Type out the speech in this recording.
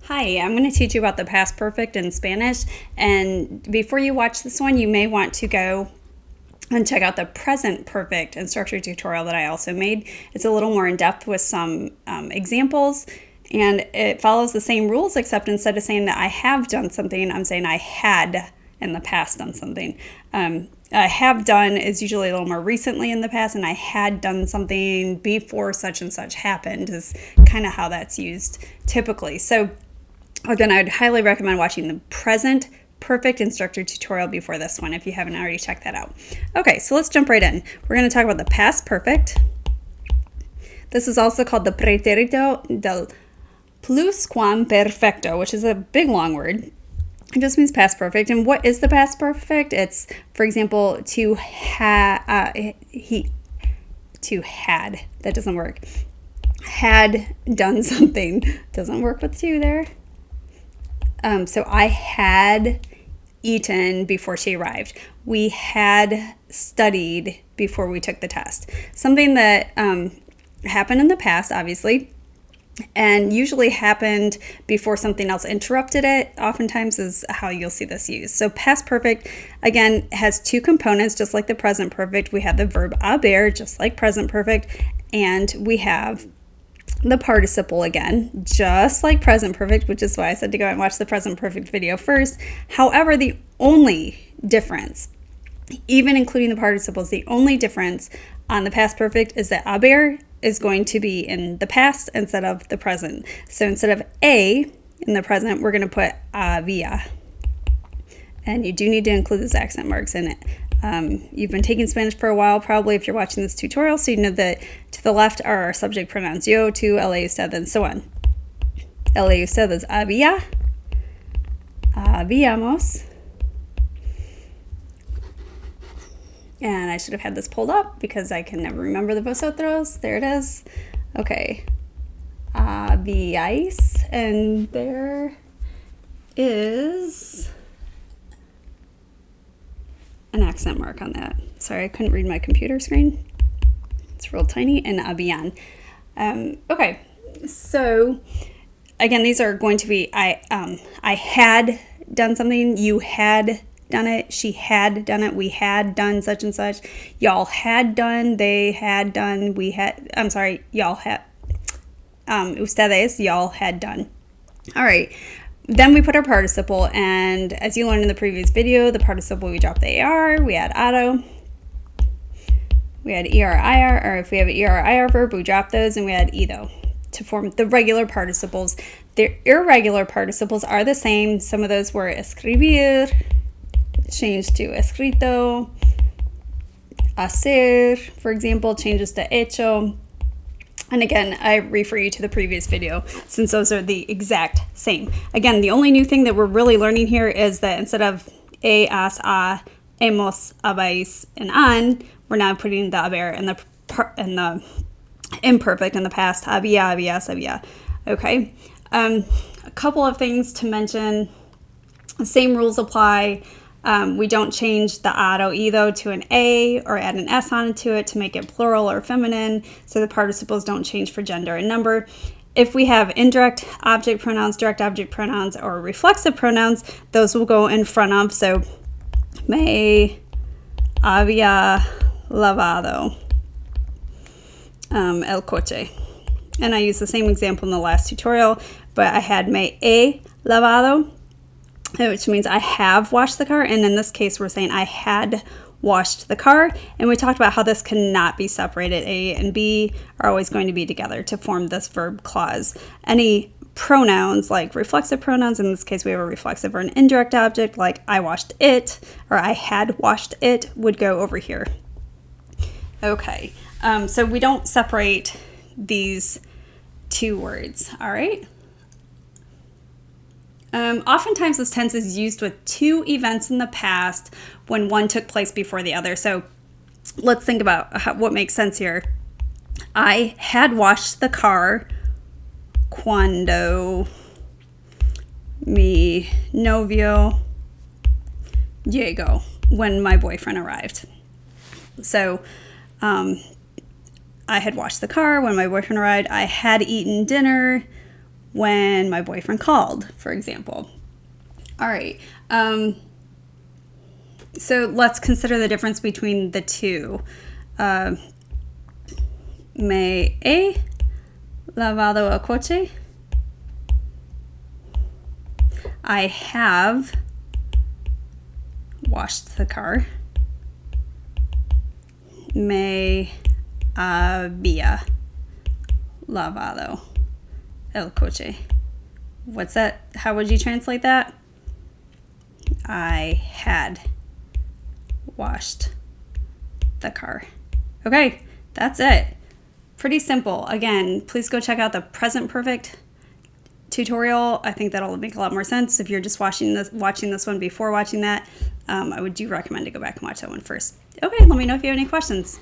Hi, I'm going to teach you about the past perfect in Spanish. And before you watch this one, you may want to go and check out the present perfect instructor tutorial that I also made. It's a little more in depth with some examples, and it follows the same rules, except instead of saying that I have done something, I'm saying I had in the past done something. I have done is usually a little more recently in the past, and I had done something before such and such happened is kind of how that's used typically. So again, I would highly recommend watching the present perfect instructor tutorial before this one if you haven't already checked that out. Okay, so let's jump right in. We're going to talk about the past perfect. This is also called the pretérito del pluscuamperfecto, which is a big long word. It just means past perfect. And what is the past perfect? It's, for example, to had. That doesn't work. Had done something. Doesn't work with to there. So I had eaten before she arrived. We had studied before we took the test. Something that happened in the past, obviously, and usually happened before something else interrupted it, oftentimes is how you'll see this used. So past perfect, again, has two components, just like the present perfect. We have the verb haber, just like present perfect, and we have the participle again, just like present perfect, which is why I said to go and watch the present perfect video first. However, the only difference, even including the participles, the only difference on the past perfect is that haber is going to be in the past instead of the present. So instead of a in the present, we're going to put había. And you do need to include those accent marks in it. You've been taking Spanish for a while, probably, if you're watching this tutorial, so you know that to the left are our subject pronouns, yo, tú, él, usted, and so on. Él, usted is había, habíamos, and I should have had this pulled up because I can never remember the vosotros. There it is. Okay. Habíais, and there is an accent mark on that. Sorry, I couldn't read my computer screen. It's real tiny. And habían. Okay, so again, these are going to be I had done something, you had done it, she had done it, we had done such and such, y'all had done, they had done, we had, I'm sorry, y'all had, ustedes, y'all had done. All right. Then we put our participle, and as you learned in the previous video, the participle, we dropped the AR, we had auto, we had ER-IR, or if we have an ER-IR verb, we drop those, and we had eitho to form the regular participles. The irregular participles are the same. Some of those were escribir, changed to escrito, hacer, for example, changes to hecho. And again, I refer you to the previous video since those are the exact same. Again, the only new thing that we're really learning here is that instead of has, hemos, habéis, and an, we're now putting the haber in the imperfect in the past. Había, habías, había. Okay. A couple of things to mention. The same rules apply. We don't change the auto eitho to an A or add an S onto it to make it plural or feminine, so the participles don't change for gender and number. If we have indirect object pronouns, direct object pronouns, or reflexive pronouns, those will go in front of. So, me había lavado el coche. And I used the same example in the last tutorial, but I had me he lavado, which means I have washed the car, and in this case we're saying I had washed the car, and we talked about how this cannot be separated. A and B are always going to be together to form this verb clause. Any pronouns like reflexive pronouns, in this case we have a reflexive or an indirect object like I washed it or I had washed it, would go over here. Okay, so we don't separate these two words, all right? Oftentimes this tense is used with two events in the past when one took place before the other. So let's think about what makes sense here. I had washed the car cuando mi novio llegó, when my boyfriend arrived. So I had washed the car when my boyfriend arrived. I had eaten dinner when my boyfriend called, for example. All right. So let's consider the difference between the two. Me he lavado el coche. I have washed the car. Me había lavado el coche. What's that? How would you translate that? I had washed the car. Okay, that's it. Pretty simple. Again, please go check out the present perfect tutorial. I think that'll make a lot more sense. If you're just watching this one before watching that, I would do recommend to go back and watch that one first. Okay, let me know if you have any questions.